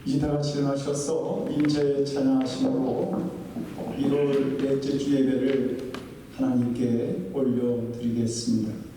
이 다 같이 일어나셔서 임재 찬양하심으로 1월 넷째 주 예배를 하나님께 올려드리겠습니다.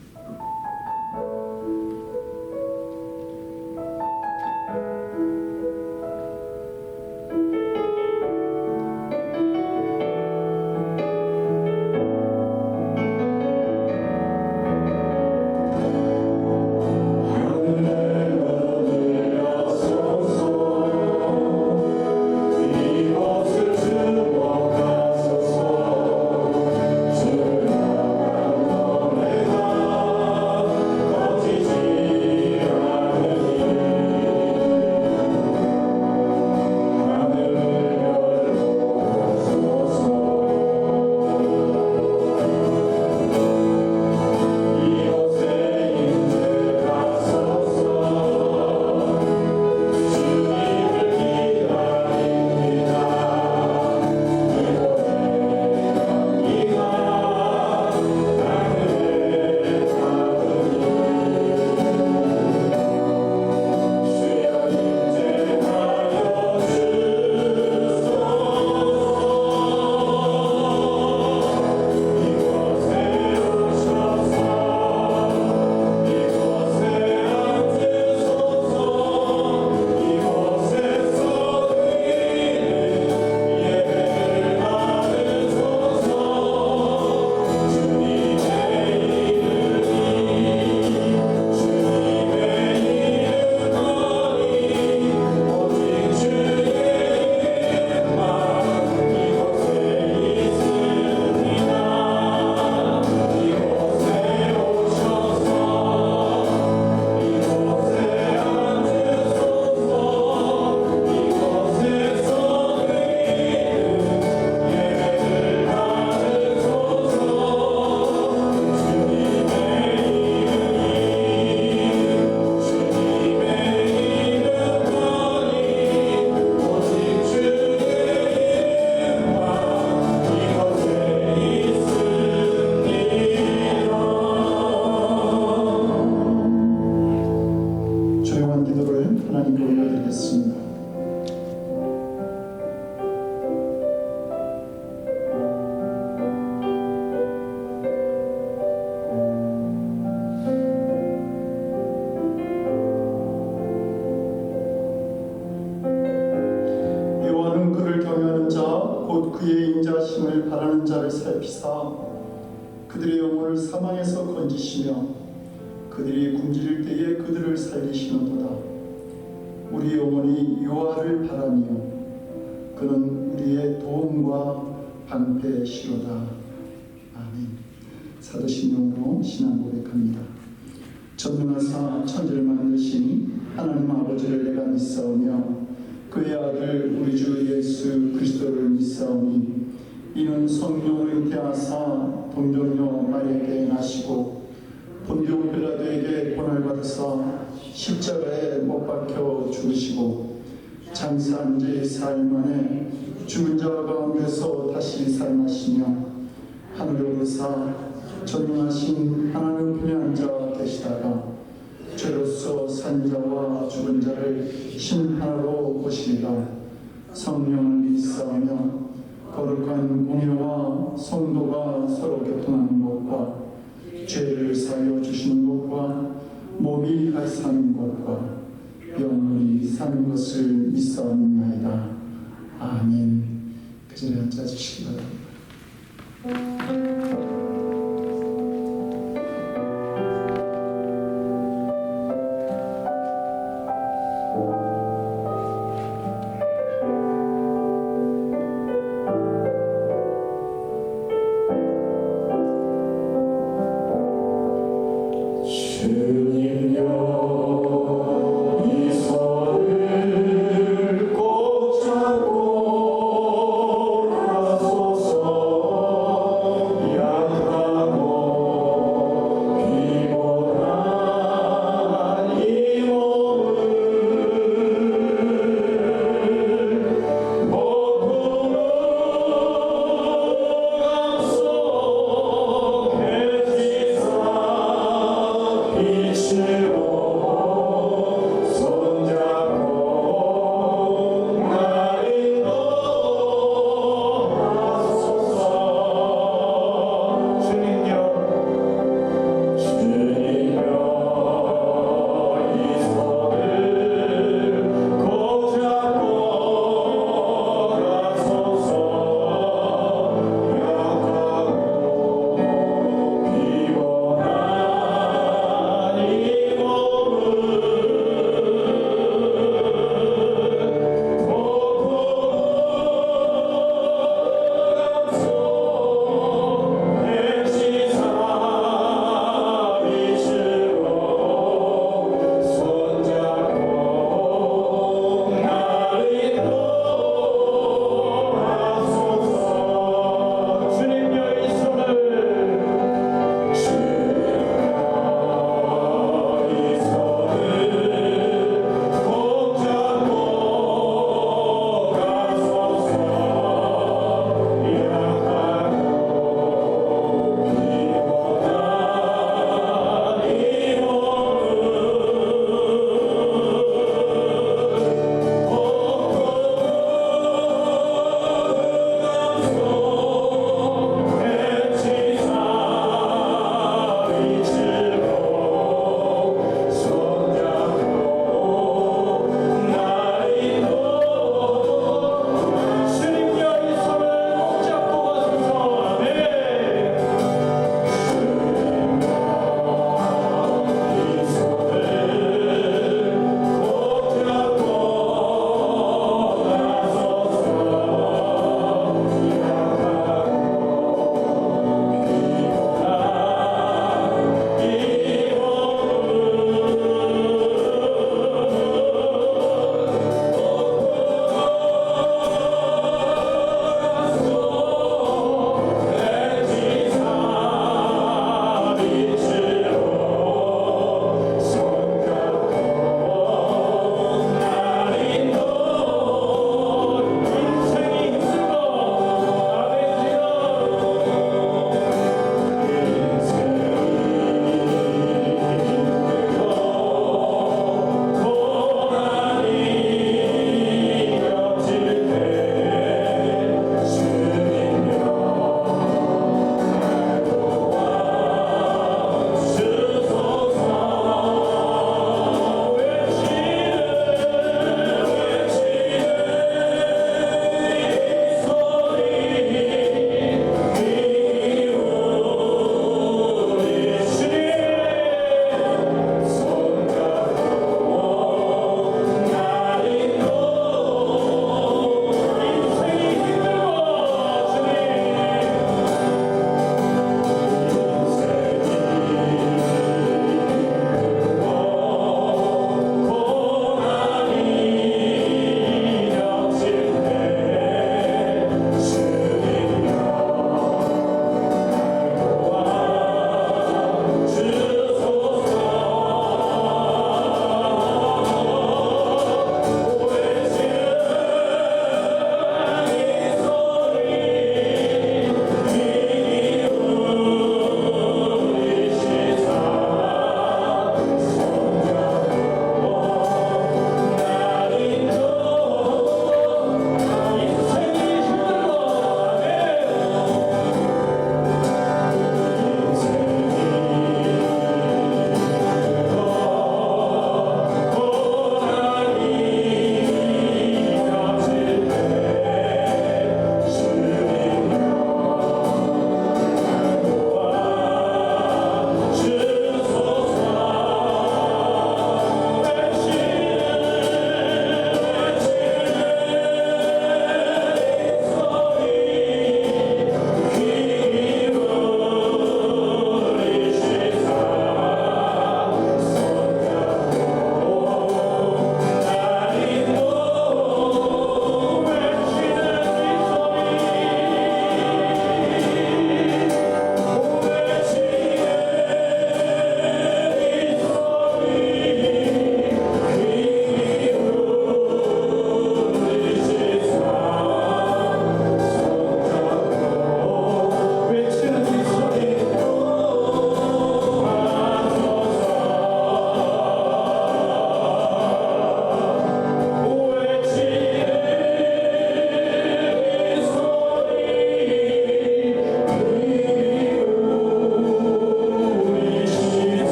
하나님께 올려드리겠습니다. 여호와는 그를 경외하는 자 곧 그의 인자심을 바라는 자를 살피사 그들의 영혼을 사망에서 건지시며 그들이 굶주릴 때에 그들을 살리시는도다. 우리 영혼이 여호와를 바라며 그는 우리의 도움과 방패시로다. 아멘. 사도신경으로 신앙 고백합니다. 전능하사 천지를 만드신 하나님 아버지를 내가 믿사오며 그의 아들 우리 주 예수 그리스도를 믿사오니 이는 성령을 잉태하사 동정녀 마리아에게 나시고 본디오 빌라도에게 고난을 받으사 십자가에 못 박혀 죽으시고 장사한 지 4일 만에 죽은 자 가운데서 다시 살아나시며 하늘에 오르사 전능하신 하나님 편에 앉아 계시다가 죄로서 산 자와 죽은 자를 심판하러 오시리라. 성령을 믿사오며 거룩한 공회와 성도가 서로 교통하는 것과 죄를 사하여 주시는 것과 몸이 다시 사는 것과 영원히 사는 것을 믿사옵나이다. 아멘. 그 자리에 앉아주시기 바랍니다. 빛으로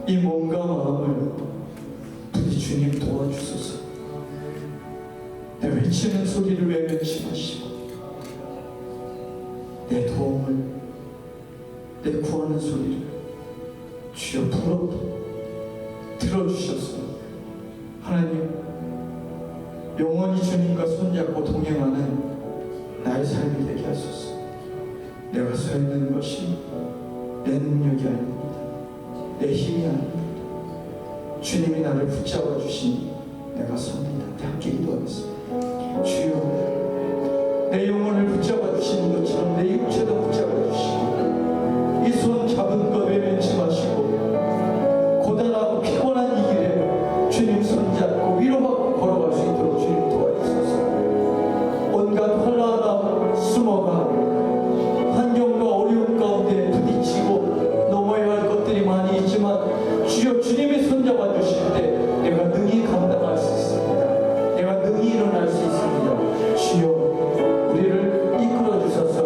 이 몸과 마음을 부디 주님 도와주소서. 내 외치는 소리를 외면치 마시고 내 도움을, 내 구하는 소리를 주여 불어 들어주셔서 하나님 영원히 주님과 손잡고 동행하는 나의 삶이 되게 하소서. 내가 서 있는 것이 내 능력이 아닙니다. 내 힘이 아닙니다. 주님이 나를 붙잡아 주시니 내가 섭니다. 함께 기도하겠습니다. 주여, 내 영혼을 붙잡아 주시는 것처럼 내 육체도 붙잡아 주시고 이 손 잡은 것 외면치 마시고 고단하고 피곤한 이 길에 주님 손잡고 위로받고 걸어갈 수 있도록 주님 도와주소서. 온갖 혼란과 수모가 환경과 어려움 가운데 부딪히고 넘어야 할 것들이 많이 있지만 주여, 주님이 손잡아 주실 때 내가 능히 감당할 수 있습니다. 내가 능히 일어날 수 있습니다. 주여, 우리를 이끌어 주셔서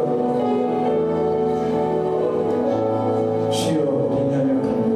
주여, 우리 인하여 감사합니다.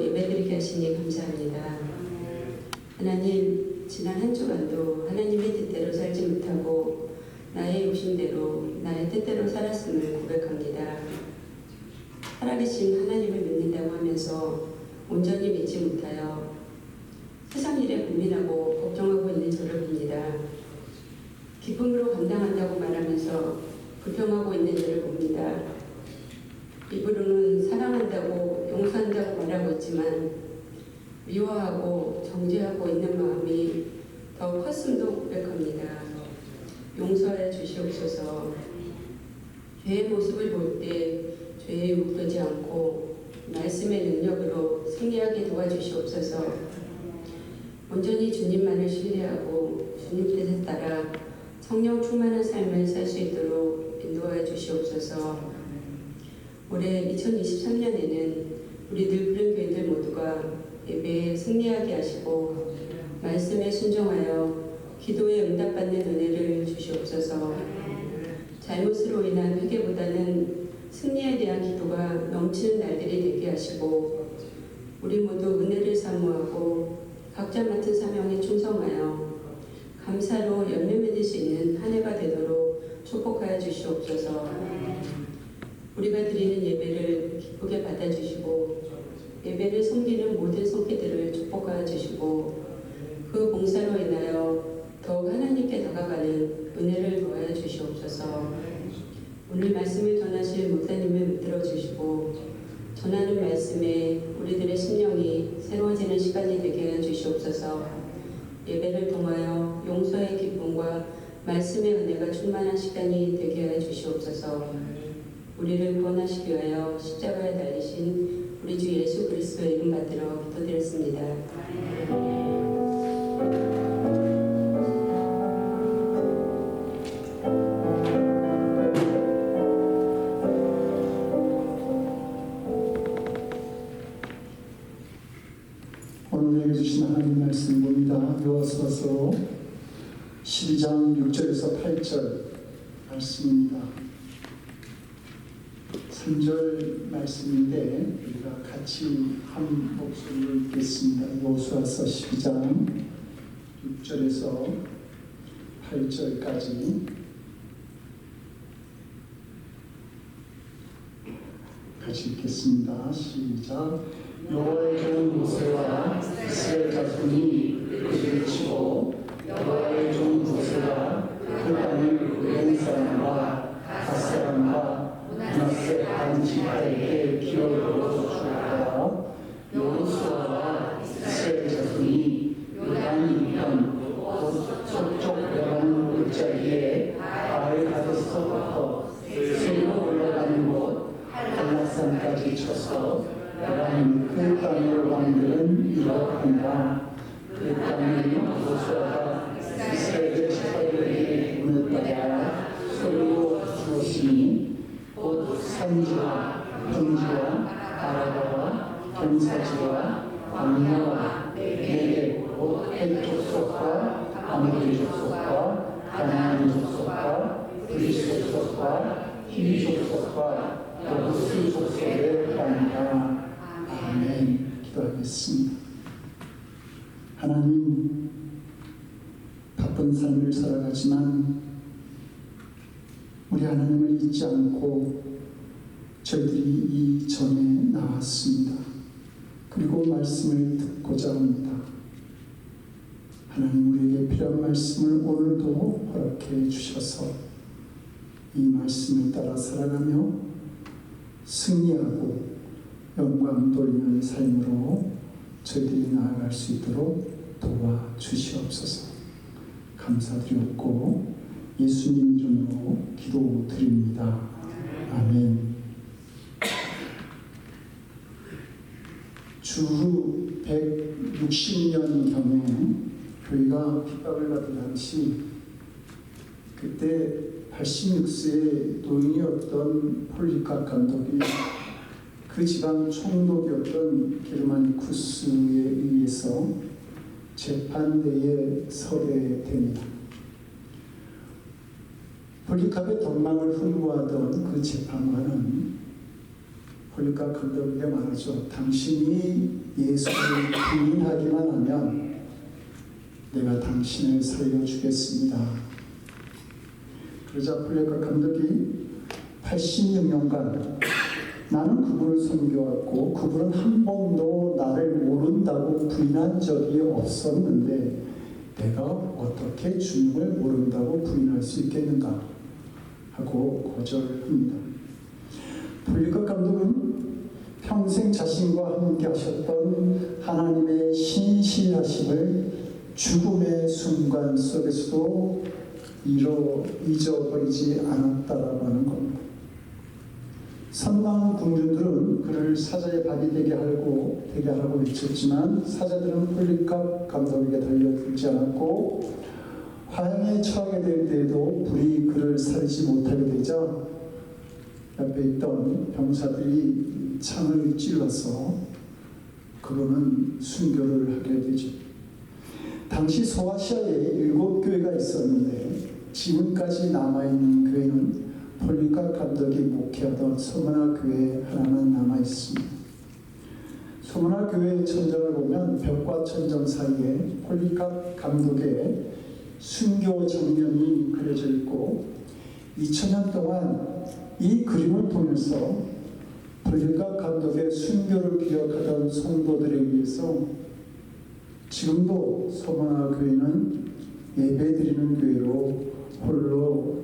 예배드리게 하시니 감사합니다. 하나님, 지난 한 주간도 하나님의 뜻대로 살지 못하고 나의 욕심대로 나의 뜻대로 살았음을 고백합니다. 살아계신 하나님을 믿는다고 하면서 온전히 믿지 못하여 세상 일에 고민하고 걱정하고 있는 저를 봅니다. 기쁨으로 감당한다고 말하면서 불평하고 있는 저를 봅니다. 입으로는 사랑한다고 용서한다고 말하고 있지만 미워하고 정죄하고 있는 마음이 더 컸음도 고백합니다. 용서해 주시옵소서. 죄의 모습을 볼 때 죄에 욕되지 않고 말씀의 능력으로 승리하게 도와주시옵소서. 온전히 주님만을 신뢰하고 주님 뜻에 따라 성령 충만한 삶을 살 수 있도록 인도하여 주시옵소서. 올해 2023년에는 우리 늘푸른 교인들 모두가 예배에 승리하게 하시고 말씀에 순종하여 기도에 응답받는 은혜를 주시옵소서. 잘못으로 인한 회개보다는 승리에 대한 기도가 넘치는 날들이 되게 하시고 우리 모두 은혜를 사모하고 각자 맡은 사명에 충성하여 감사로 열매 맺을 수 있는 한 해가 되도록 축복하여 주시옵소서. 우리가 드리는 예배를 기쁘게 받아주시고 예배를 섬기는 모든 성회들을 축복하여 주시고 그 봉사로 인하여 더욱 하나님께 다가가는 은혜를 더하여 주시옵소서. 오늘 말씀을 전하실 목사님을 붙들어 주시고 전하는 말씀에 우리들의 심령이 새로워지는 시간이 되게 하여 주시옵소서. 예배를 통하여 용서의 기쁨과 말씀의 은혜가 충만한 시간이 되게 하여 주시옵소서. 우리를 구원하시기 위하여 십자가에 달리신 우리 주 예수 그리스도의 이름 받들어 기도드렸습니다. 오늘 읽어주신 하나님 말씀 봅니다. 요한서서 12장 6절에서 8절 말씀입니다. 3절 말씀인데 우리가 같이 한 목소리로 읽겠습니다. 요수아서 12장 6절에서 8절까지 같이 읽겠습니다. 시작. 여호와의 종 모세와 이스라엘 자손이 그를 치고 여호와의 종 모세와 그 땅을 르벤 사람과 갓 사람과 므낫세 반 지파에게 기업으로 주었다. 여호수아와 이스라엘 자손이 요단 이편 서쪽 요단 골짜기에 바알 가데스로부터 세로 올라가는 곳 한락산까지 쳐서 요단 그 땅의 왕들은 이러한다. 그 땅을 여호수아가 이스라엘 지파들에게 보냈다가 소리로 주었으니 곧 산지와 평지와 아라바와 경사지와 암나와 네겝 곧 헷 족속과 아모리 족속과 가나안 족속과 브리스 족속과 히비 족속과 여부스 족속의 땅이다. 아멘. 기도하겠습니다. 하나님, 바쁜 삶을 살아가지만 우리 하나님을 잊지 않고 저희들이 이 전에 나왔습니다. 그리고 말씀을 듣고자 합니다. 하나님, 우리에게 필요한 말씀을 오늘도 허락해 주셔서 이 말씀을 따라 살아가며 승리하고 영광 돌리는 삶으로 저희들이 나아갈 수 있도록 도와주시옵소서. 감사드렸고 예수님 이름으로 기도드립니다. 아멘. 주 160년경에 교회가 핍박을 받은 당시 그때 86세의 노인이었던 폴리카 감독이 그 지방 총독이었던 게르마니쿠스에 의해서 재판대에 서게 됩니다. 폴리캅의 덕망을 흠모하던 그 재판관은 폴리캅 감독에게 말하죠. 당신이 예수를 부인하기만 하면 내가 당신을 살려주겠습니다. 그러자 폴리카르 감독이 86년간 나는 그분을 섬겨왔고 그분은 한 번도 나를 모른다고 부인한 적이 없었는데 내가 어떻게 주님을 모른다고 부인할 수 있겠는가 하고 거절합니다. 폴리카르 감독은 평생 자신과 함께 하셨던 하나님의 신실하심을 죽음의 순간 속에서도 잊어버리지 않았다라고 하는 겁니다. 선망 궁중들은 그를 사자의 밥이 되게 하라고 외쳤지만 사자들은 폴리카르 감독에게 달려들지 않았고 화양에 처하게 될 때에도 불이 그를 살리지 못하게 되자 옆에 있던 병사들이 창을 찔러서 그분은 순교를 하게 되죠. 당시 소아시아에 7교회가 있었는데 지금까지 남아있는 교회는 폴리카르 감독이 목회하던 소문화 교회 하나만 남아있습니다. 소문화 교회의 천정을 보면 벽과 천정 사이에 폴리카르 감독의 순교 장면이 그려져 있고 2000년 동안 이 그림을 통해서 폴리카르 감독의 순교를 기억하던 성도들에 의해서 지금도 소문화 교회는 예배드리는 교회로 홀로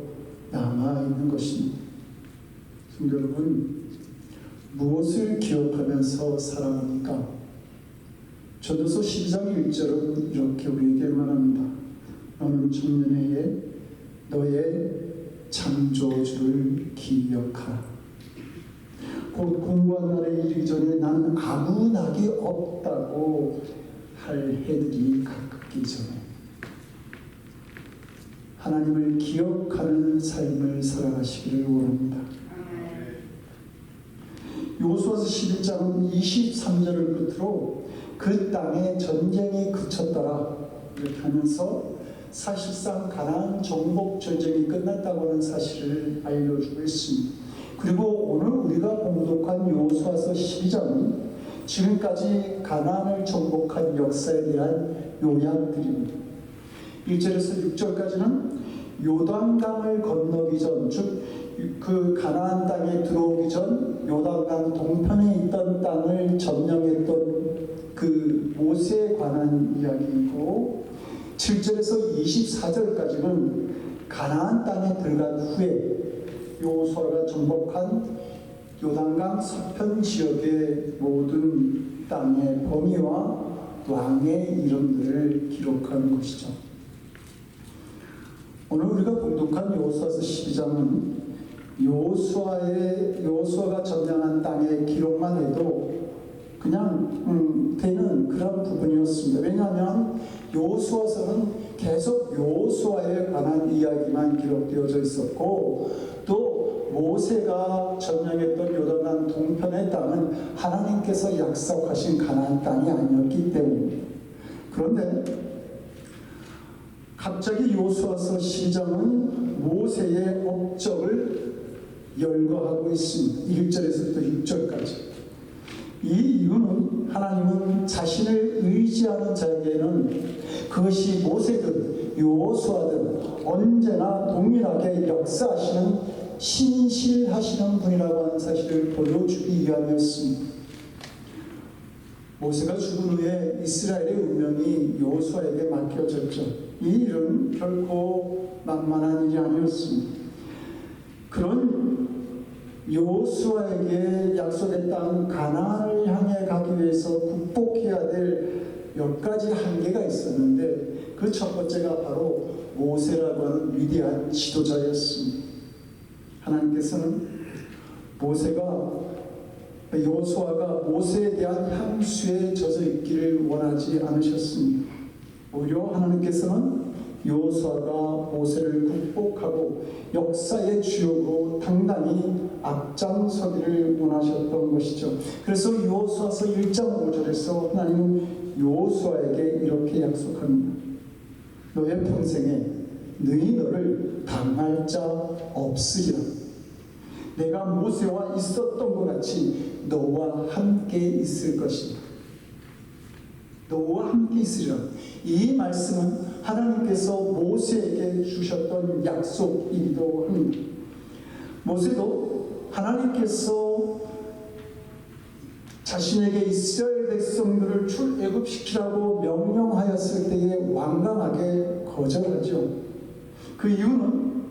남아있는 것입니다. 성도 여러분, 무엇을 기억하면서 살아갑니까? 전도서 12장 1절은 이렇게 우리에게 말합니다. 너는 청년회에 너의 창조주를 기억하라. 곧 공부한 날에 이르기 전에 나는 아무 낙이 없다고 할 해들이 가깝기 전에 하나님을 기억하는 삶을 살아가시기를 원합니다. 여호수아서 11장은 23절을 끝으로 그 땅에 전쟁이 그쳤더라 이렇게 하면서 사실상 가나안 정복 전쟁이 끝났다고 하는 사실을 알려주고 있습니다. 그리고 오늘 우리가 봉독한 여호수아서 12장은 지금까지 가나안을 정복한 역사에 대한 요약들입니다. 1절에서 6절까지는 요단강을 건너기 전, 즉 그 가나안 땅에 들어오기 전 요단강 동편에 있던 땅을 점령했던 그 모세에 관한 이야기이고 7절에서 24절까지는 가나안 땅에 들어간 후에 여호수아가 정복한 요단강 서편 지역의 모든 땅의 범위와 왕의 이름들을 기록하는 것이죠. 오늘 우리가 봉독한 여호수아서 12장은 여호수아가 점령한 땅의 기록만 해도 그냥 되는 그런 부분이었습니다. 왜냐하면 여호수아서는 계속 여호수아에 관한 이야기만 기록되어져 있었고 또 모세가 점령했던 요단강 동편의 땅은 하나님께서 약속하신 가나안 땅이 아니었기 때문입니다. 그런데 갑자기 여호수아서 12장은 모세의 업적을 열거하고 있습니다. 1절에서부터 6절까지. 이 이유는 하나님은 자신을 의지하는 자에게는 그것이 모세든 여호수아든 언제나 동일하게 역사하시는 신실하시는 분이라고 하는 사실을 보여주기 위함이었습니다. 모세가 죽은 후에 이스라엘의 운명이 여호수아에게 맡겨졌죠. 이 일은 결코 만만한 일이 아니었습니다. 그런 여호수아에게 약속의 땅 가나안을 향해 가기 위해서 극복해야 될 몇 가지 한계가 있었는데 그 첫 번째가 바로 모세라고 하는 위대한 지도자였습니다. 하나님께서는 여호수아가 모세에 대한 향수에 젖어 있기를 원하지 않으셨습니다. 오히려 하나님께서는 여호수아가 모세를 극복하고 역사의 주역으로 당당히 앞장서기를 원하셨던 것이죠. 그래서 여호수아서 1장 5절에서 하나님은 여호수아에게 이렇게 약속합니다. 너의 평생에 너를 당할 자 없으리라. 내가 모세와 있었던 것 같이 너와 함께 있을 것이다. 너와 함께 있으리라. 이 말씀은 하나님께서 모세에게 주셨던 약속이기도 합니다. 모세도 하나님께서 자신에게 이스라엘 백성들을 출애굽시키라고 명령하였을 때에 완강하게 거절하죠. 그 이유는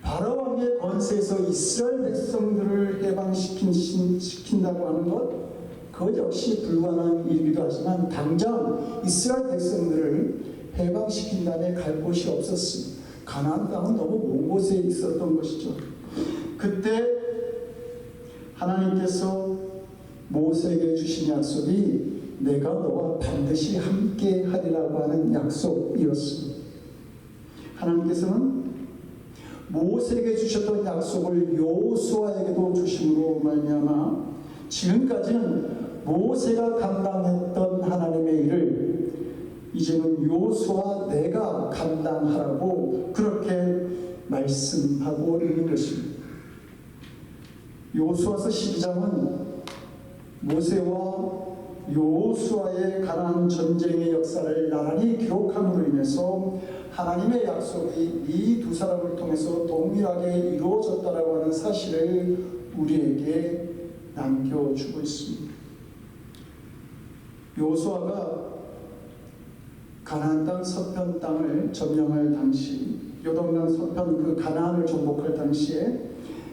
바로 왕의 권세에서 이스라엘 백성들을 해방시킨다고 하는 것, 그것 역시 불가능한 일이기도 하지만 당장 이스라엘 백성들을 해방시킨 다음에 갈 곳이 없었습니다. 가나안 땅은 너무 먼 곳에 있었던 것이죠. 그때 하나님께서 모세에게 주신 약속이 내가 너와 반드시 함께 하리라고 하는 약속이었습니다. 하나님께서는 모세에게 주셨던 약속을 여호수아에게도 주심으로 말미암아 지금까지는 모세가 감당했던 하나님의 일을 이제는 여호수아 내가 감당하라고 그렇게 말씀하고 있는 것입니다. 여호수아서 12장은 모세와 여호수아의 가나안 전쟁의 역사를 나란히 기록함으로 인해서 하나님의 약속이 이 두 사람을 통해서 동일하게 이루어졌다라고 하는 사실을 우리에게 남겨주고 있습니다. 여호수아가 가나안 땅 서편 땅을 점령할 당시, 요단강 서편 그 가나안을 정복할 당시에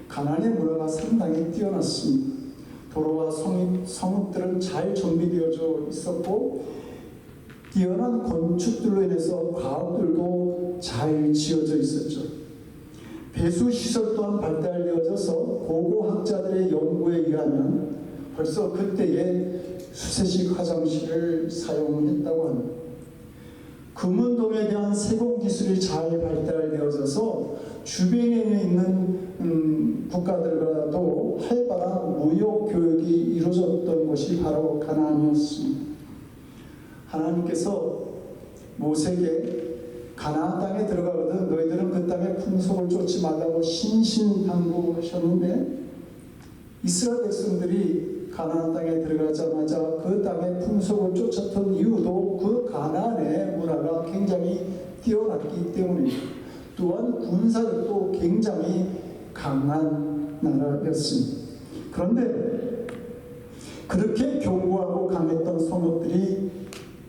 가나안의 문화가 상당히 뛰어났습니다. 도로와 성읍들은 잘 정비되어져 있었고 뛰어난 건축들로 인해서 가옥들도 잘 지어져 있었죠. 배수시설 또한 발달되어져서 고고학자들의 연구에 의하면 벌써 그때에 수세식 화장실을 사용했다고 합니다. 금운동에 대한 세공기술이 잘 발달되어져서 주변에 있는 국가들과도 활발한 무역교역이 이루어졌던 것이 바로 가나안이었습니다. 하나님께서 모세에게 가나안 땅에 들어가거든 너희들은 그 땅의 풍속을 쫓지 말라고 신신당부하셨는데 이스라엘 백성들이 가나안 땅에 들어가자마자 그 땅의 풍속을 쫓았던 이유도 그 가나안의 문화가 굉장히 뛰어났기 때문입니다. 또한 군사력도 굉장히 강한 나라였습니다. 그런데 그렇게 견고하고 강했던 성읍들이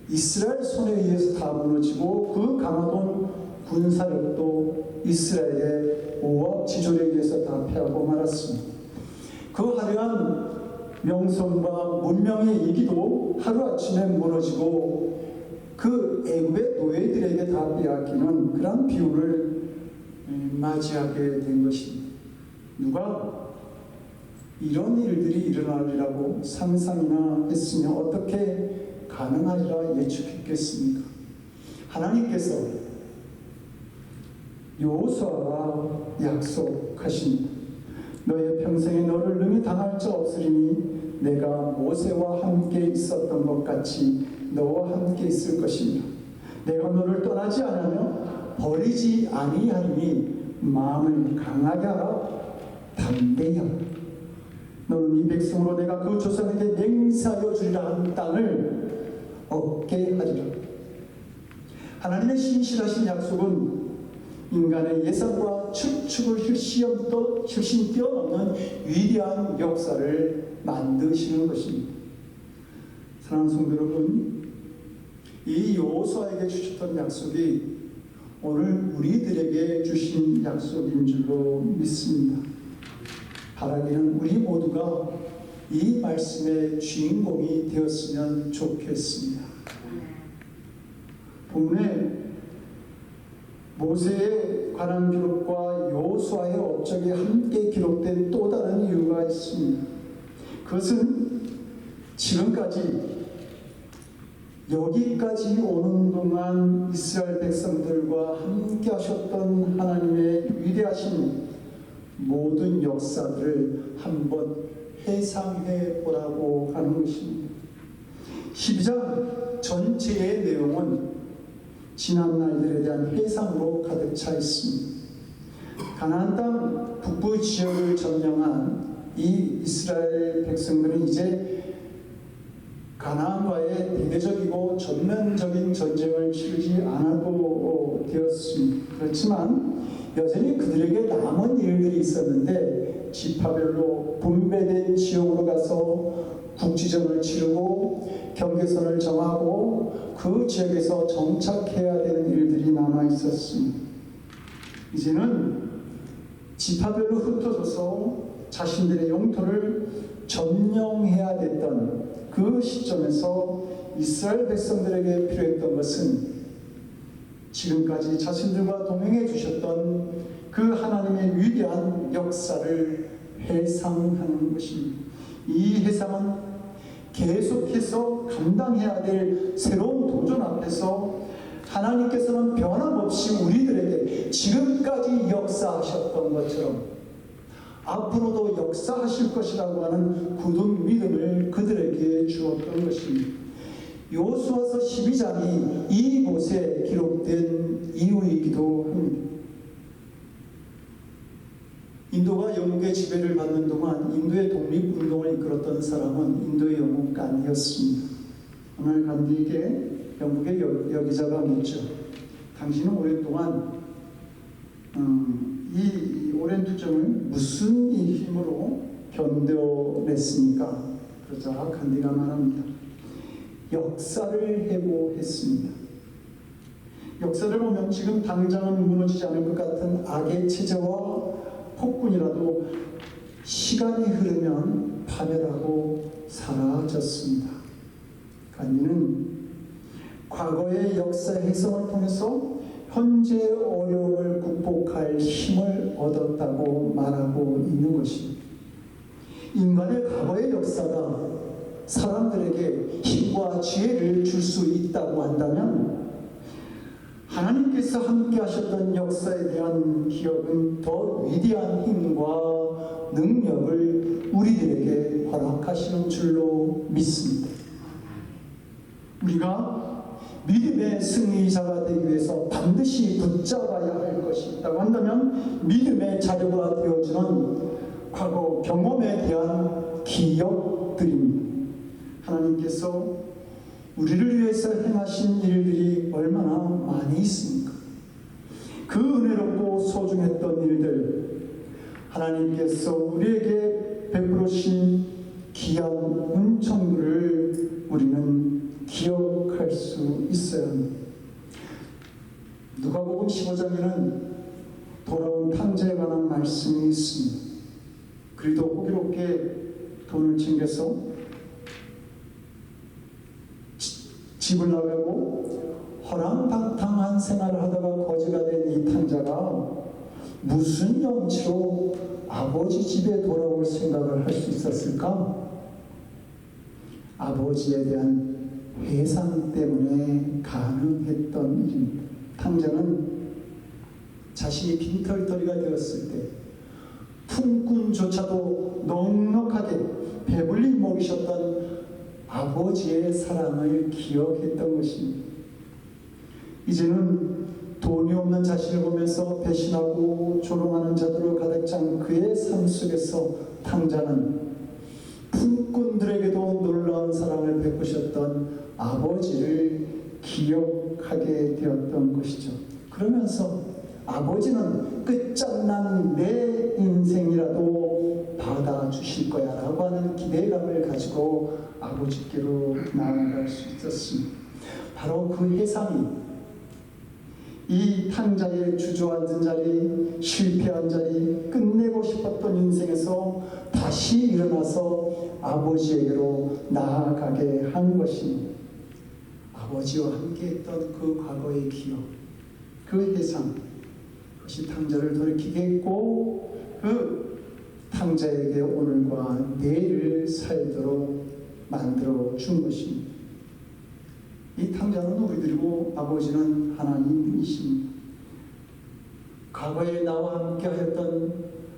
이스라엘 손에 의해서 다 무너지고 그 강화된 군사력도 이스라엘의 오합지졸에 의해서 다 패하고 말았습니다. 그 화려한 명성과 문명의 이기도 하루아침에 무너지고 그 애굽의 노예들에게 다 빼앗기는 그런 비유를 맞이하게 된 것입니다. 누가 이런 일들이 일어나리라고 상상이나 했으며 어떻게 가능하리라 예측했겠습니까? 하나님께서 여호수아와 약속하십니다. 너의 평생에 너를 능히 당할 자 없으리니 내가 모세와 함께 있었던 것 같이 너와 함께 있을 것입니다. 내가 너를 떠나지 않으며 버리지 아니하리니 마음을 강하게 하라. 담대히 하라. 너는 이 백성으로 내가 그 조상에게 맹세하여 주리라 한 땅을 얻게 하리라. 하나님의 신실하신 약속은 인간의 예상과 추측을 훨씬 뛰어넘는 위대한 역사를 만드시는 것입니다. 사랑하는 성도 여러분, 이 여호수아에게 주셨던 약속이 오늘 우리들에게 주신 약속인 줄로 믿습니다. 바라기는 우리 모두가 이 말씀의 주인공이 되었으면 좋겠습니다. 본문에 모세에 관한 기록과 여호수아의 업적이 함께 기록된 또 다른 이유가 있습니다. 그것은 지금까지 여기까지 오는 동안 이스라엘 백성들과 함께 하셨던 하나님의 위대하신 모든 역사들을 한번 회상해 보라고 하는 것입니다. 12장 전체의 내용은 지난 날들에 대한 회상으로 가득 차 있습니다. 가나안 땅 북부 지역을 점령한 이 이스라엘 백성들은 이제 가나안과의 대대적이고 전면적인 전쟁을 치르지 않아도 되었습니다. 그렇지만 여전히 그들에게 남은 일들이 있었는데 지파별로 분배된 지역으로 가서 국지전을 치르고 경계선을 정하고 그 지역에서 정착해야 되는 일들이 남아 있었습니다. 이제는 지파별로 흩어져서 자신들의 영토를 점령해야 됐던 그 시점에서 이스라엘 백성들에게 필요했던 것은 지금까지 자신들과 동행해 주셨던 그 하나님의 위대한 역사를 회상하는 것입니다. 이 회상은 계속해서 감당해야 될 새로운 도전 앞에서 하나님께서는 변함없이 우리들에게 지금까지 역사하셨던 것처럼 앞으로도 역사하실 것이라고 하는 굳은 믿음을 그들에게 주었던 것입니다. 여호수아서 12장이 이곳에 기록된 이유이기도 합니다. 인도가 영국의 지배를 받는 동안 인도의 독립운동을 이끌었던 사람은 인도의 영국 간디였습니다. 오늘 간디에게 영국의 여기자가 묻죠. 당신은 오랫동안 이 오랜 투쟁을 무슨 힘으로 견뎌냈습니까? 그러자 간디가 말합니다. 역사를 해보했습니다. 역사를 보면 지금 당장은 무너지지 않을 것 같은 악의 체제와 폭군이라도 시간이 흐르면 파멸하고 사라졌습니다. 간디는 과거의 역사 해석을 통해서 현재 어려움을 극복할 힘을 얻었다고 말하고 있는 것입니다. 인간의 과거의 역사가 사람들에게 힘과 지혜를 줄 수 있다고 한다면 하나님께서 함께 하셨던 역사에 대한 기억은 더 위대한 힘과 능력을 우리들에게 허락하시는 줄로 믿습니다. 우리가 믿음의 승리자가 되기 위해서 반드시 붙잡아야 할 것이 있다고 한다면 믿음의 자료가 되어주는 과거 경험에 대한 기억들입니다. 하나님께서 우리를 위해서 행하신 일들이 얼마나 많이 있습니까? 그 은혜롭고 소중했던 일들, 하나님께서 우리에게 베풀으신 귀한 은총들을 우리는 기억할 수 있어야 합니다. 누가복음 15장에는 돌아온 탕자에 관한 말씀이 있습니다. 그리도 호기롭게 돈을 챙겨서 집을 나가고 허랑방탕한 생활을 하다가 거지가 된 이 탕자가 무슨 염치로 아버지 집에 돌아올 생각을 할 수 있었을까? 아버지에 대한 회상 때문에 가능했던 일입니다. 탕자는 자신이 빈털터리가 되었을 때 품꾼조차도 넉넉하게 배불리 먹이셨던 아버지의 사랑을 기억했던 것입니다. 이제는 돈이 없는 자신을 보면서 배신하고 조롱하는 자들로 가득 찬 그의 삶 속에서 탕자는 품꾼들에게도 놀라운 사랑을 베푸셨던 아버지를 기억하게 되었던 것이죠. 그러면서 아버지는 끝장난 내 인생이라도 받아주실 거야 라고 하는 기대감을 가지고 아버지께로 나아갈 수 있었습니다. 바로 그 해상이 이 탕자의 주저앉은 자리, 실패한 자리, 끝내고 싶었던 인생에서 다시 일어나서 아버지에게로 나아가게 한 것입니다. 아버지와 함께했던 그 과거의 기억, 그 해상, 그것이 탕자를 돌이키게 했고 그 탕자에게 오늘과 내일을 살도록 만들어 준 것입니다. 이 탕자는 우리들이고 아버지는 하나님이십니다. 과거에 나와 함께 하였던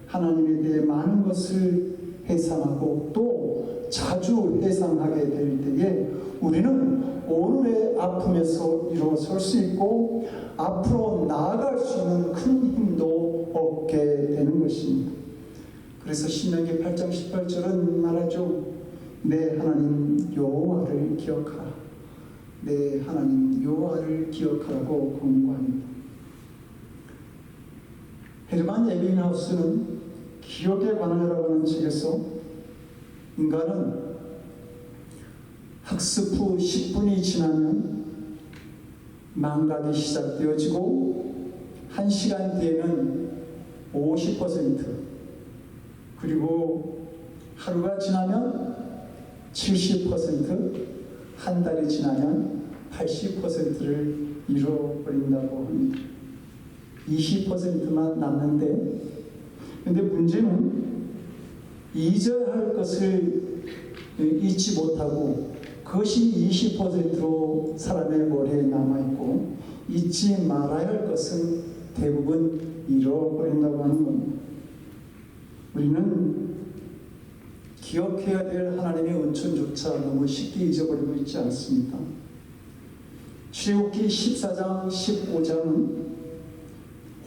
하나님에 대해 많은 것을 회상하고 또 자주 회상하게 될 때에 우리는 오늘의 아픔에서 일어설 수 있고 앞으로 나아갈 수 있는 큰 힘도 얻게 되는 것입니다. 그래서 신명기 8장 18절은 말하죠. 내 하나님 여호와를 기억하라. 내 하나님 여호와를 기억하라고 권고합니다. 헤르만 에빙하우스는 기억의 관원이라고 하는 책에서 인간은 학습 후 10분이 지나면 망각이 시작되어지고 1시간 뒤에는 50%, 그리고 하루가 지나면 70%, 한 달이 지나면 80%를 잃어버린다고 합니다. 20%만 남는데, 근데 문제는 잊어야 할 것을 잊지 못하고 그것이 20%로 사람의 머리에 남아있고 잊지 말아야 할 것은 대부분 잃어버린다고 하는 겁니다. 우리는 기억해야 될 하나님의 은총조차 너무 쉽게 잊어버리고 있지 않습니까? 출애굽기 14장 15장은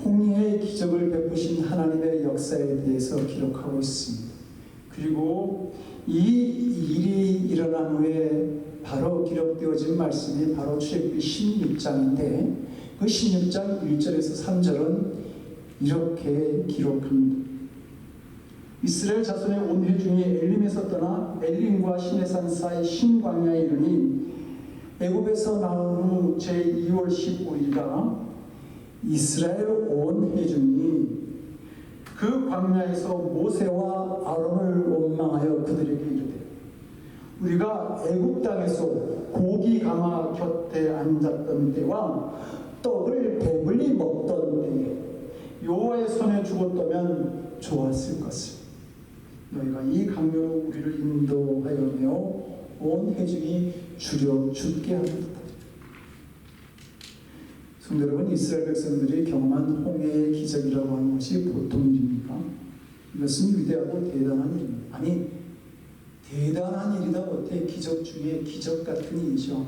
홍해의 기적을 베푸신 하나님의 역사에 대해서 기록하고 있습니다. 그리고 이 일이 일어난 후에 바로 기록되어진 말씀이 바로 출애굽기 16장인데 그 16장 1절에서 3절은 이렇게 기록합니다. 이스라엘 자손의 온 회중이 엘림에서 떠나 엘림과 시내산 사이 신광야에 이르니 애굽에서 나온 후 제2월 15일이라 이스라엘 온 회중이 그 광야에서 모세와 아론을 원망하여 그들에게 이르되 우리가 애굽 땅에서 고기 가마 곁에 앉았던 때와 떡을 배불리 먹던 때에 여호와의 손에 죽었다면 좋았을 것을 너희가 이 강요로 우리를 인도하여며 온 회중이 주려 죽게 하였다. 성도 여러분, 이스라엘 백성들이 경험한 홍해의 기적이라고 하는 것이 보통 일입니까? 이것은 위대하고 대단한 일입니다. 아니, 대단한 일이다 못해 기적 중에 기적 같은 일이죠.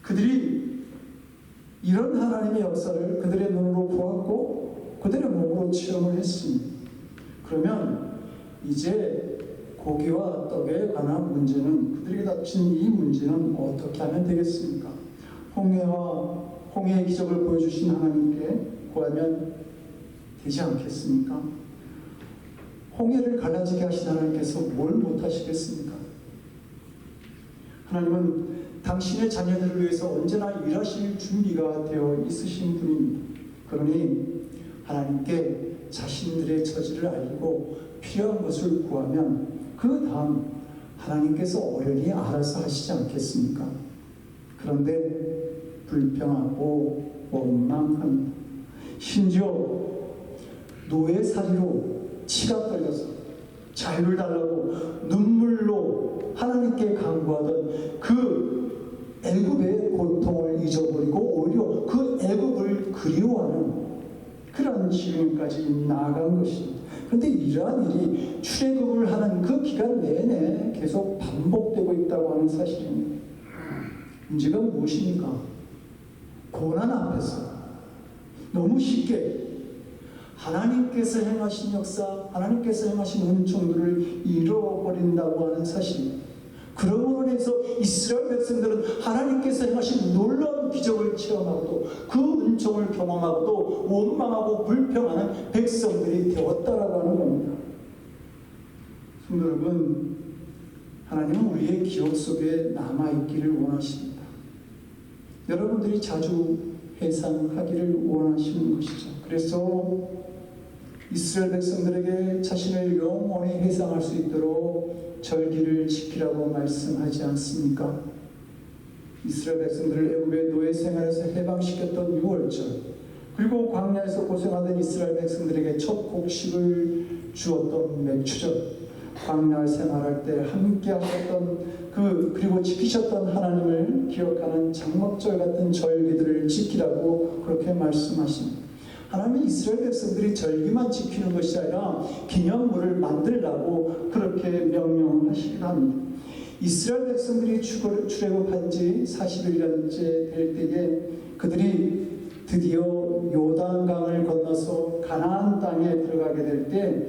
그들이 이런 하나님의 역사를 그들의 눈으로 보았고 그들의 몸으로 체험을 했습니다. 그러면 이제 고기와 떡에 관한 문제는, 그들에게 닥친 이 문제는 어떻게 하면 되겠습니까? 홍해의 기적을 보여주신 하나님께 구하면 되지 않겠습니까? 홍해를 갈라지게 하신 하나님께서 뭘 못하시겠습니까? 하나님은 당신의 자녀들을 위해서 언제나 일하실 준비가 되어 있으신 분입니다. 그러니 하나님께 자신들의 처지를 알고 필요한 것을 구하면 그 다음 하나님께서 어련히 알아서 하시지 않겠습니까? 그런데 불평하고 원망합니다. 심지어 노예살이로 치가 떨려서 자유를 달라고 눈물로 하나님께 간구하던 그 애굽의 고통을 잊어버리고 오히려 그 애굽을 그리워하는 그런 지경까지 나아간 것입니다. 그런데 이러한 일이 출애굽을 하는 그 기간 내내 계속 반복되고 있다고 하는 사실입니다. 문제가 무엇입니까? 고난 앞에서 너무 쉽게 하나님께서 행하신 역사, 하나님께서 행하신 은총들을 잃어버린다고 하는 사실입니다. 그러므로 인해서 이스라엘 백성들은 하나님께서 행하신 놀라운 기적을 체험하고도 그 은총을 경험하고도 원망하고 불평하는 백성들이 되었다라고 하는 겁니다. 성도 여러분, 하나님은 우리의 기억 속에 남아있기를 원하십니다. 여러분들이 자주 회상하기를 원하시는 것이죠. 그래서 이스라엘 백성들에게 자신을 영원히 회상할 수 있도록 절기를 지키라고 말씀하지 않습니까? 이스라엘 백성들을 애굽의 노예 생활에서 해방시켰던 유월절, 그리고 광야에서 고생하던 이스라엘 백성들에게 첫 곡식을 주었던 맥추절, 광야 생활할 때 함께 하셨던 그리고 지키셨던 하나님을 기억하는 장막절 같은 절기들을 지키라고 그렇게 말씀하십니다. 하나님은 이스라엘 백성들이 절기만 지키는 것이 아니라 기념물을 만들라고 그렇게 명령하시기도 합니다. 이스라엘 백성들이 출애굽한 지 41년째 될 때에 그들이 드디어 요단강을 건너서 가나안 땅에 들어가게 될 때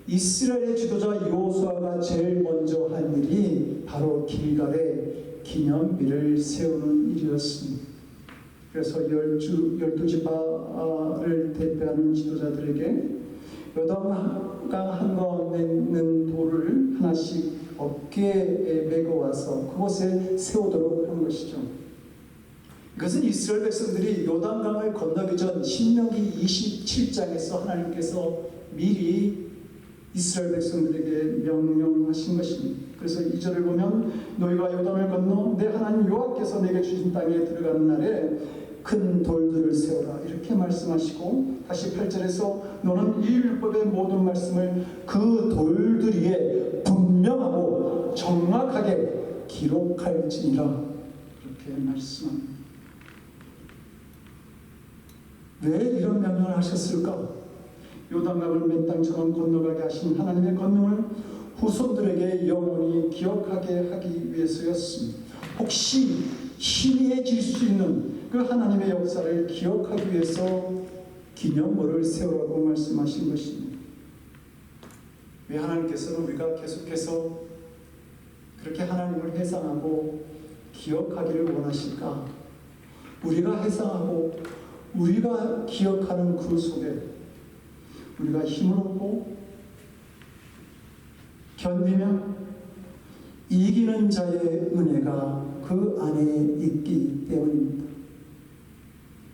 이스라엘의 지도자 여호수아가 제일 먼저 한 일이 바로 길갈에 기념비를 세우는 일이었습니다. 그래서 열두 지파를 대표하는 지도자들에게 요단강 한가운데 있는 돌을 하나씩 어깨에 메고 와서 그곳에 세우도록 한 것이죠. 이것은 이스라엘 백성들이 요단강을 건너기 전 신명기 27장에서 하나님께서 미리 이스라엘 백성들에게 명령하신 것입니다. 그래서 2절을 보면 너희가 요단을 건너 내 하나님 여호와께서 내게 주신 땅에 들어가는 날에 큰 돌들을 세워라 이렇게 말씀하시고, 다시 8절에서 너는 이 율법의 모든 말씀을 그 돌들 위에 분명하고 정확하게 기록할지니라 이렇게 말씀합니다. 왜 이런 명령을 하셨을까? 요단강을 맨 땅처럼 건너가게 하신 하나님의 권능을 후손들에게 영원히 기억하게 하기 위해서였습니다. 혹시 희미해질 수 있는 그 하나님의 역사를 기억하기 위해서 기념물을 세우라고 말씀하신 것입니다. 왜 하나님께서는 우리가 계속해서 그렇게 하나님을 회상하고 기억하기를 원하실까? 우리가 회상하고 우리가 기억하는 그 속에 우리가 힘을 얻고 견디며 이기는 자의 은혜가 그 안에 있기 때문입니다.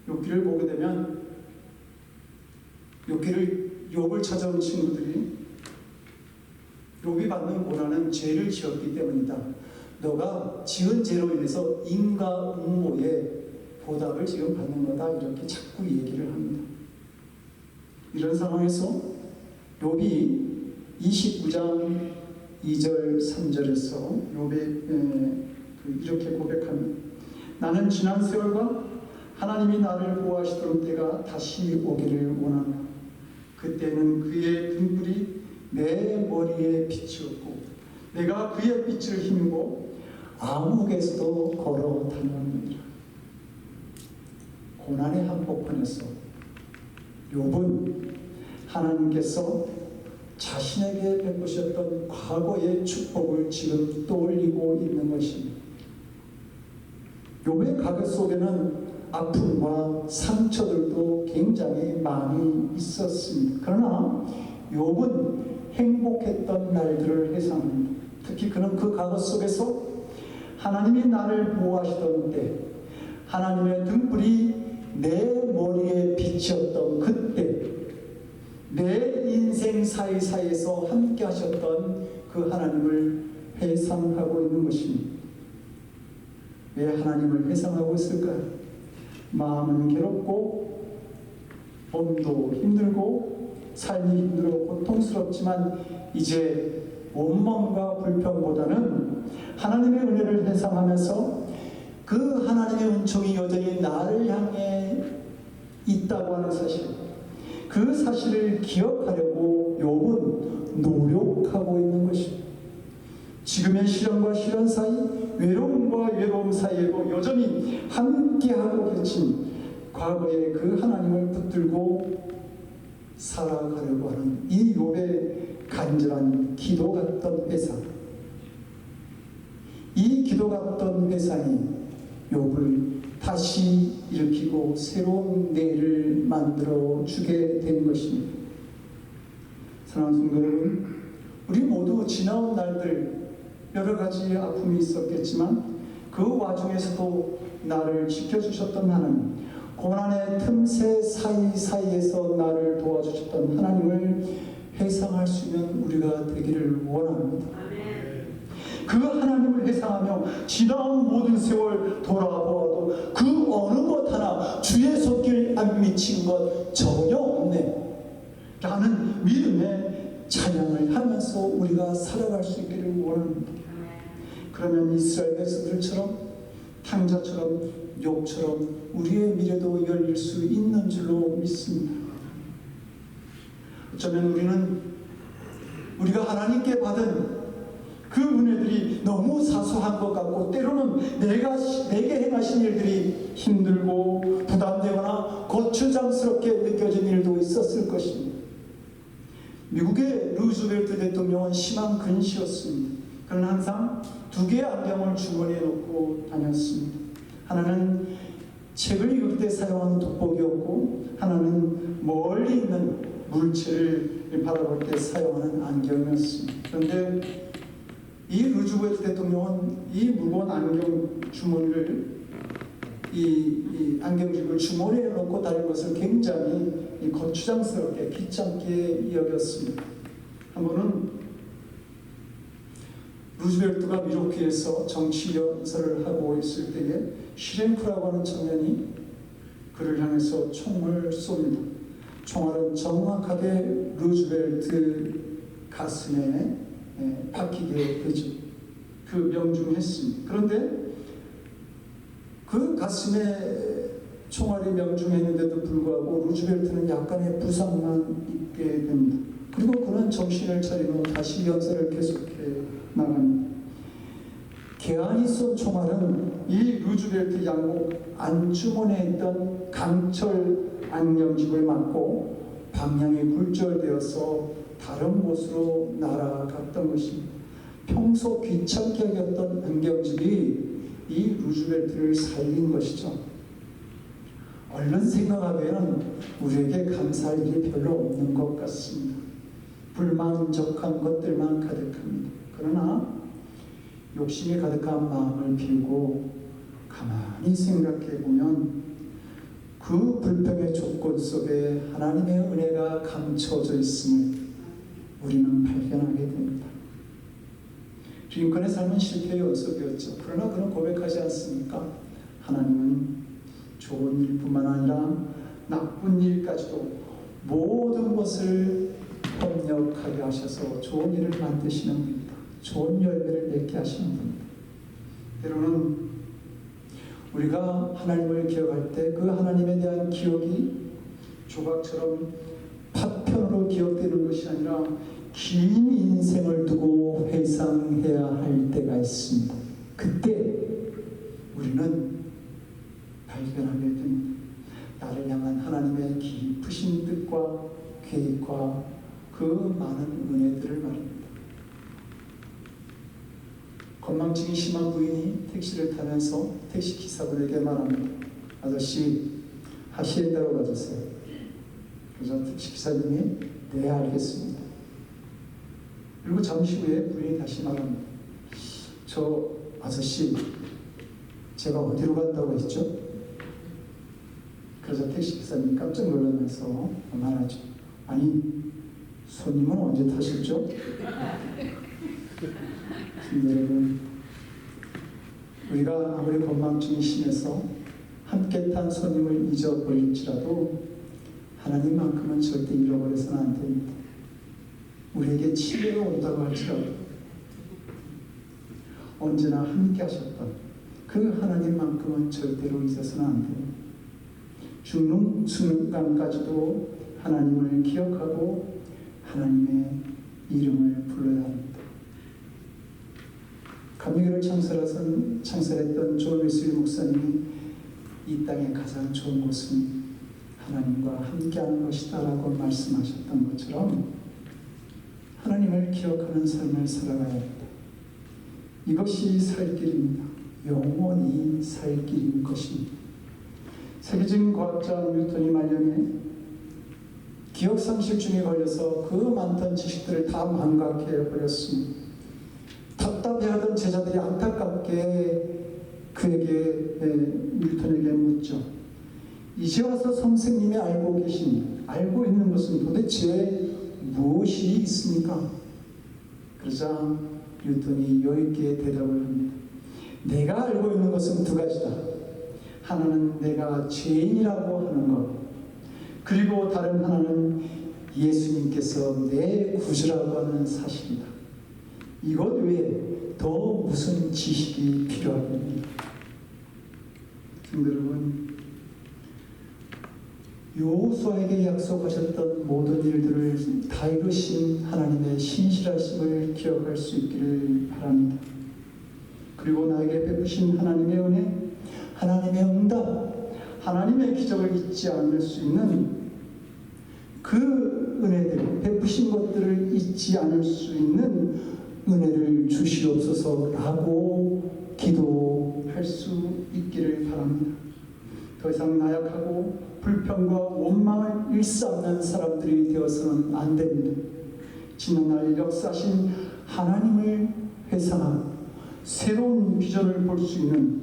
욥기를 보게 되면 욥을 찾아온 친구들이 욥이 받는 고난은 죄를 지었기 때문이다. 너가 지은 죄로 인해서 인과 응모의 보답을 지금 받는 거다. 이렇게 자꾸 얘기를 합니다. 이런 상황에서 욥이 29장 2절 3절에서 욥이 이렇게 고백합니다. 나는 지난 세월과 하나님이 나를 보호하시던 때가 다시 오기를 원하노. 그때는 그의 등불이 내 머리에 비추었고 내가 그의 빛을 힘입고 암흑에서도 걸어 다녔느니라. 고난의 한복판에서 욥은 하나님께서 자신에게 베푸셨던 과거의 축복을 지금 떠올리고 있는 것입니다. 욥의 가글 속에는 아픔과 상처들도 굉장히 많이 있었습니다. 그러나 욥은 행복했던 날들을 회상합니다. 특히 그는 그 과거 속에서 하나님이 나를 보호하시던 때, 하나님의 등불이 내 머리에 비치었던 그때, 내 인생 사이사이에서 함께 하셨던 그 하나님을 회상하고 있는 것입니다. 왜 하나님을 회상하고 있을까요? 마음은 괴롭고 몸도 힘들고 삶이 힘들고 고통스럽지만 이제 온몸과 불평보다는 하나님의 은혜를 회상하면서 그 하나님의 은총이 여전히 나를 향해 있다고 하는 사실, 그 사실을 기억하려고 욥은 노력하고 있는 것입니다. 지금의 시련과 시련 사이, 외로움과 외로움 사이에도 여전히 함께하고 계신 과거의 그 하나님을 붙들고 살아가려고 하는 이 욥의 간절한 기도 같던 회상, 이 기도 같던 회상이 욥을 다시 일으키고 새로운 내일을 만들어 주게 된 것입니다. 사랑하는 성도 여러분, 우리 모두 지나온 날들 여러 가지 아픔이 있었겠지만 그 와중에서도 나를 지켜주셨던 하나님, 고난의 틈새 사이사이에서 나를 도와주셨던 하나님을 회상할 수 있는 우리가 되기를 원합니다. 그 하나님을 회상하며 지나온 모든 세월 돌아보아도 그 어느 것 하나 주의 손길 안 미친 것 전혀 없네 라는 믿음의 찬양을 하면서 우리가 살아갈 수 있기를 원합니다. 그러면 이스라엘 백성들처럼 탕자처럼 욥처럼 우리의 미래도 열릴 수 있는 줄로 믿습니다. 어쩌면 우리는 우리가 하나님께 받은 그 은혜들이 너무 사소한 것 같고 때로는 내게 행하신 일들이 힘들고 부담되거나 거추장스럽게 느껴진 일도 있었을 것입니다. 미국의 루즈벨트 대통령은 심한 근시였습니다. 그는 항상 두 개의 안경을 주머니에 넣고 다녔습니다. 하나는 책을 읽을 때 사용하는 돋보기였고, 하나는 멀리 있는 물체를 바라볼 때 사용하는 안경이었습니다. 그런데 이 루즈벨트 대통령은 이 무거운 안경 주머니를 이 안경집을 주머니에 넣고 다닌 것을 굉장히 거추장스럽게 귀찮게 여겼습니다. 한 번은 루즈벨트가 미로키에서 정치 연설을 하고 있을 때에 시렌프라고 하는 청년이 그를 향해서 총을 쏩니다. 총알은 정확하게 루즈벨트 가슴에 박히게 되죠. 그 명중했습니다. 그런데 그 가슴에 총알이 명중했는데도 불구하고 루즈벨트는 약간의 부상만 입게 됩니다. 그리고 그는 정신을 차린 후 다시 연설을 계속해 나갑니다. 개안이 쏜 총알은 이 루즈벨트 양복 안주머니에 있던 강철 안경집을 맞고 방향이 굴절되어서 다른 곳으로 날아갔던 것입니다. 평소 귀찮게 여겼던 안경집이 이 루즈벨트를 살린 것이죠. 얼른 생각하면 우리에게 감사할 일이 별로 없는 것 같습니다. 불만족한 것들만 가득합니다. 그러나 욕심이 가득한 마음을 비우고 가만히 생각해 보면 그 불평의 조건 속에 하나님의 은혜가 감춰져 있음을 우리는 발견하게 됩니다. 링컨의 삶은 실패의 연속이었죠. 그러나 그는 고백하지 않습니까? 하나님은 좋은 일뿐만 아니라 나쁜 일까지도 모든 것을 협력하게 하셔서 좋은 일을 만드시는 분이다. 좋은 열매를 맺게 하시는 분이다. 때로는 우리가 하나님을 기억할 때 그 하나님에 대한 기억이 조각처럼 파편으로 기억되는 것이 아니라 긴 인생을 두고 회상해야 할 때가 있습니다. 그때 우리는 발견하게 됩니다. 나를 향한 하나님의 깊으신 뜻과 계획과 그 많은 은혜들을 말입니다. 건망증이 심한 부인이 택시를 타면서 택시 기사분에게 말합니다. 아저씨, 하시엔다로 가주세요. 그래서 택시 기사님이 네, 알겠습니다. 그리고 잠시 후에 부인이 다시 말합니다. 저 아저씨, 제가 어디로 간다고 했죠? 그래서 택시 기사님이 깜짝 놀라면서 말하죠. 아니, 손님은 언제 타셨죠? 여러분, 우리가 아무리 건망증이 심해서 함께 탄 손님을 잊어버릴지라도 하나님만큼은 절대 잃어버려서는 안 됩니다. 우리에게 치료가 온다고 할지라도 언제나 함께 하셨던 그 하나님만큼은 절대로 잊어서는 안 됩니다. 죽는 순간까지도 하나님을 기억하고 하나님의 이름을 불러야 합니다. 감리교를 창설했던 존 웨슬리 목사님이 이 땅의 가장 좋은 곳은 하나님과 함께하는 것이다 라고 말씀하셨던 것처럼 하나님을 기억하는 삶을 살아가야 합니다. 이것이 살 길입니다. 영원히 살 길인 것입니다. 세계적인 과학자 뉴턴이 말년에 기억상실증에 걸려서 그 많던 지식들을 다 망각해 버렸습니다. 답답해하던 제자들이 안타깝게 그에게 뉴턴에게 묻죠. 이제 와서 선생님이 알고 있는 것은 도대체 무엇이 있습니까? 그러자 뉴턴이 여유있게 대답을 합니다. 내가 알고 있는 것은 두 가지다. 하나는 내가 죄인이라고 하는 것, 그리고 다른 하나는 예수님께서 내 구주라고 하는 사실이다. 이것 외에 더 무슨 지식이 필요합니까? 여러분, 여호수아에게 약속하셨던 모든 일들을 다 이루신 하나님의 신실하심을 기억할 수 있기를 바랍니다. 그리고 나에게 베푸신 하나님의 은혜, 하나님의 응답, 하나님의 기적을 잊지 않을 수 있는 그 은혜들, 베푸신 베푸신 것들을 잊지 않을 수 있는 은혜를 주시옵소서라고 기도할 수 있기를 바랍니다. 더 이상 나약하고 불평과 원망을 일삼는 사람들이 되어서는 안 됩니다. 지난날 역사하신 하나님을 회상하고 새로운 비전을 볼 수 있는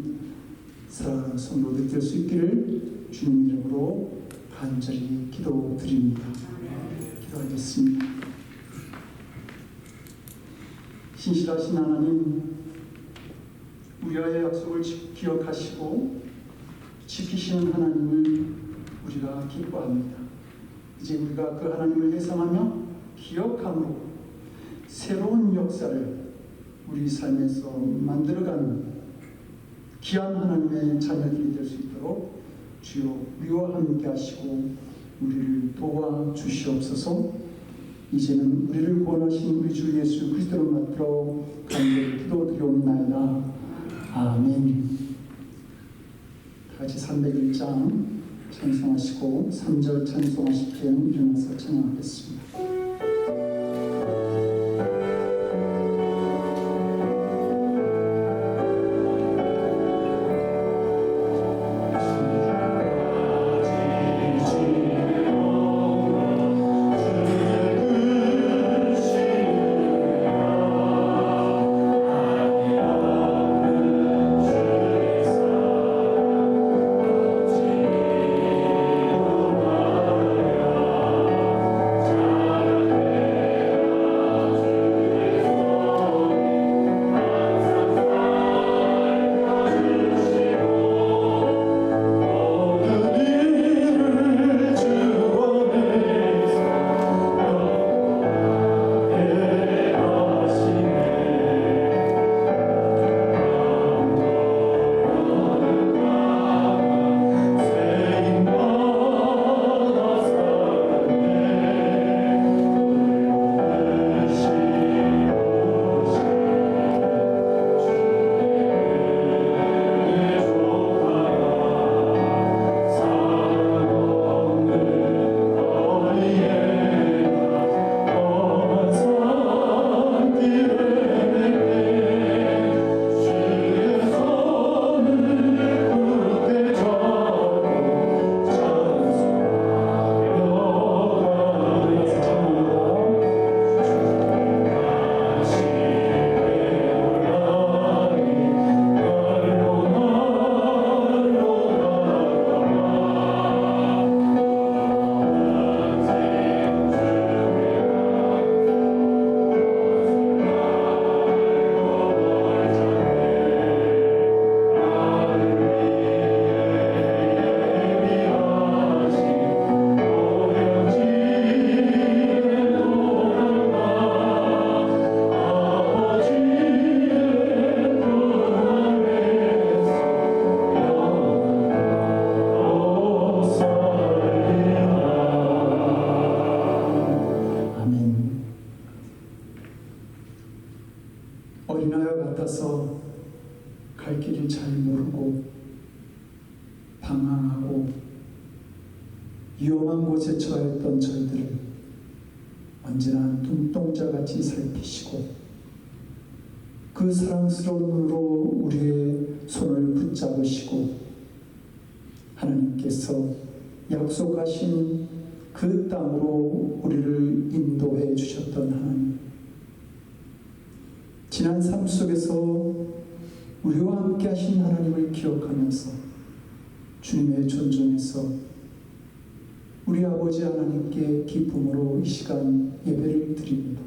사랑하는 성도들이 될 수 있기를 주님 이름으로 간절히 기도드립니다. 기도하겠습니다. 신실하신 하나님, 우리와의 약속을 기억하시고 지키시는 하나님을 우리가 기뻐합니다. 이제 우리가 그 하나님을 회상하며 기억함으로 새로운 역사를 우리 삶에서 만들어가는 귀한 하나님의 자녀들이 될 수 있도록 주여 우리와 함께 하시고 우리를 도와주시옵소서. 이제는 우리를 구원하신 우리 주 예수 그리스도를 받들어 간절히 기도드리옵나이다. 아멘. 같이 301장 찬송하시고 3절 찬송하실 때는 일어나서 찬양하겠습니다. 어린아이와 같아서 갈 길을 잘 모르고 방황하고 위험한 곳에 처했던 저희들을 언제나 눈동자같이 살피시고 그 사랑스러운 눈으로 우리의 손을 붙잡으시고 하나님께서 약속하신 그 땅으로 우리를 인도해 주셨던 하나님, 지난 삶 속에서 우리와 함께 하신 하나님을 기억하면서 주님의 존중에서 우리 아버지 하나님께 기쁨으로 이 시간 예배를 드립니다.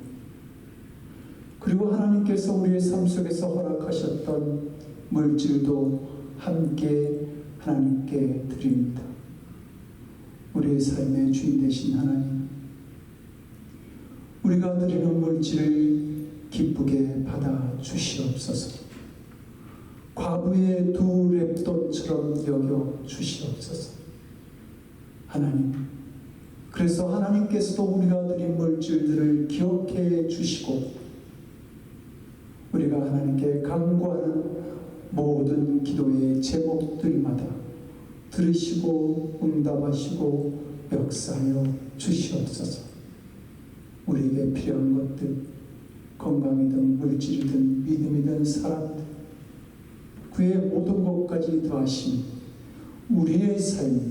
그리고 하나님께서 우리의 삶 속에서 허락하셨던 물질도 함께 하나님께 드립니다. 우리의 삶의 주인 되신 하나님, 우리가 드리는 물질을 기쁘게 받아 주시옵소서. 과부의 2렙돈처럼 여겨 주시옵소서. 하나님, 그래서 하나님께서도 우리가 드린 물질들을 기억해 주시고 우리가 하나님께 간구하는 모든 기도의 제목들마다 들으시고 응답하시고 역사하여 주시옵소서. 우리에게 필요한 것들, 건강이든 물질이든 믿음이든 사랑이든 그의 모든 것까지 더하시니 우리의 삶이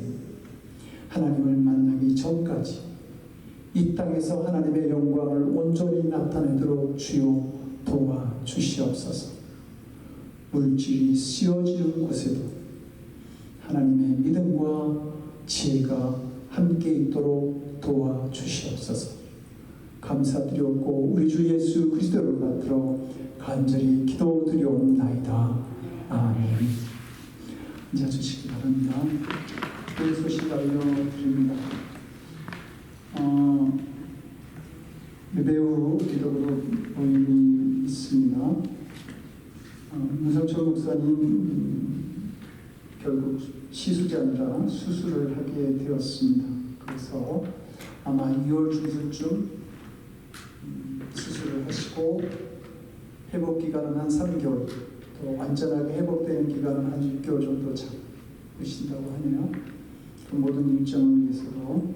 하나님을 만나기 전까지 이 땅에서 하나님의 영광을 온전히 나타내도록 주여 도와주시옵소서. 물질이 쓰여지는 곳에도 하나님의 믿음과 지혜가 함께 있도록 도와주시옵소서. 감사드렸고 우리 주 예수 그리스도를 받들어 간절히 기도드리옵나이다. 아멘. 앉아주시기 바랍니다. 그 소식 알려드립니다. 매우 기도로 모임이 있습니다. 문성철 목사님 결국 시술이 아니라 수술을 하게 되었습니다. 그래서 아마 2월 중순쯤 수술을 하시고 회복 기간은 한 3개월, 또 완전하게 회복되는 기간은 한 6개월 정도 잡으신다고 하네요. 그 모든 일정을 위해서도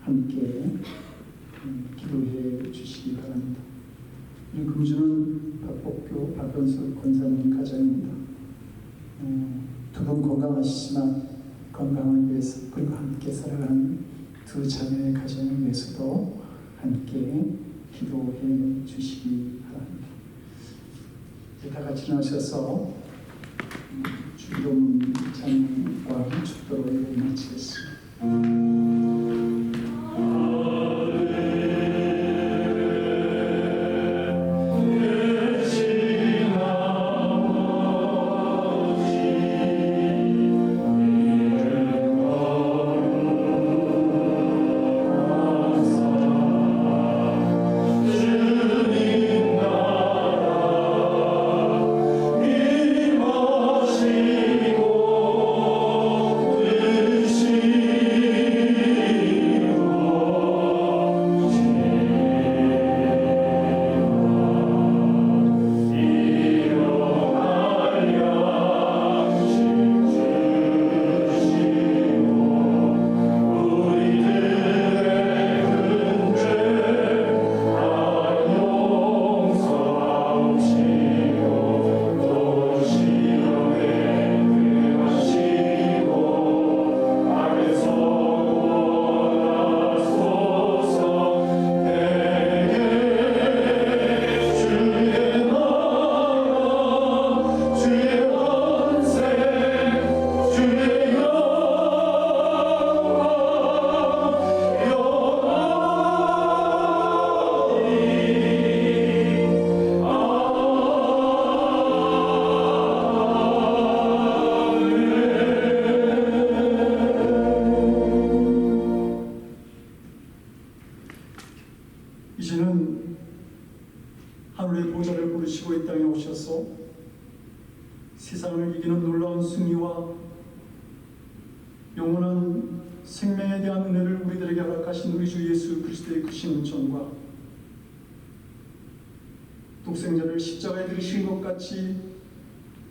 함께 기도해 주시기 바랍니다. 이 금주는 박복교 박건수 권사님 가정입니다. 두 분 건강하시지만 건강을 위해서 그리고 함께 살아가는 두 자매의 가정을 위해서도 함께 기도해 주시기 바랍니다. 이제 다 같이 나오셔서 주기도문 찬양과 축도로 예배 마치겠습니다. 이제는 하늘의 보좌를 부르시고 이 땅에 오셔서 세상을 이기는 놀라운 승리와 영원한 생명에 대한 은혜를 우리들에게 허락하신 우리 주 예수 그리스도의 크신 은총과 독생자를 십자가에 들이신 것 같이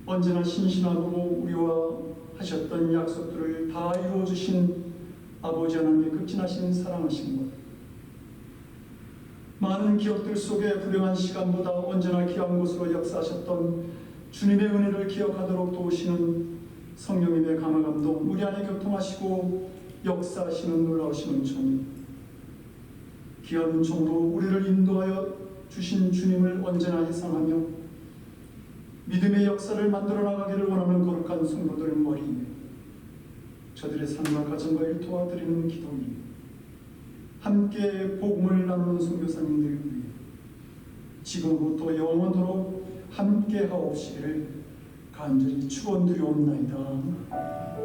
언제나 신실하고 우리와 하셨던 약속들을 다 이루어주신 아버지 하나님의 극진하신 사랑하신 것, 많은 기억들 속에 불행한 시간보다 언제나 귀한 곳으로 역사하셨던 주님의 은혜를 기억하도록 도우시는 성령님의 강화 감동, 우리 안에 교통하시고 역사하시는 놀라우신 은총이, 귀한 은총으로 우리를 인도하여 주신 주님을 언제나 회상하며 믿음의 역사를 만들어 나가기를 원하는 거룩한 성도들 머리에 저들의 삶과 가정과 일터와 드리는 기도입니다. 함께 복음을 나누는 선교사님들 위해 지금부터 영원토록 함께 하옵시기를 간절히 축원드리옵나이다.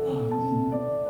아멘.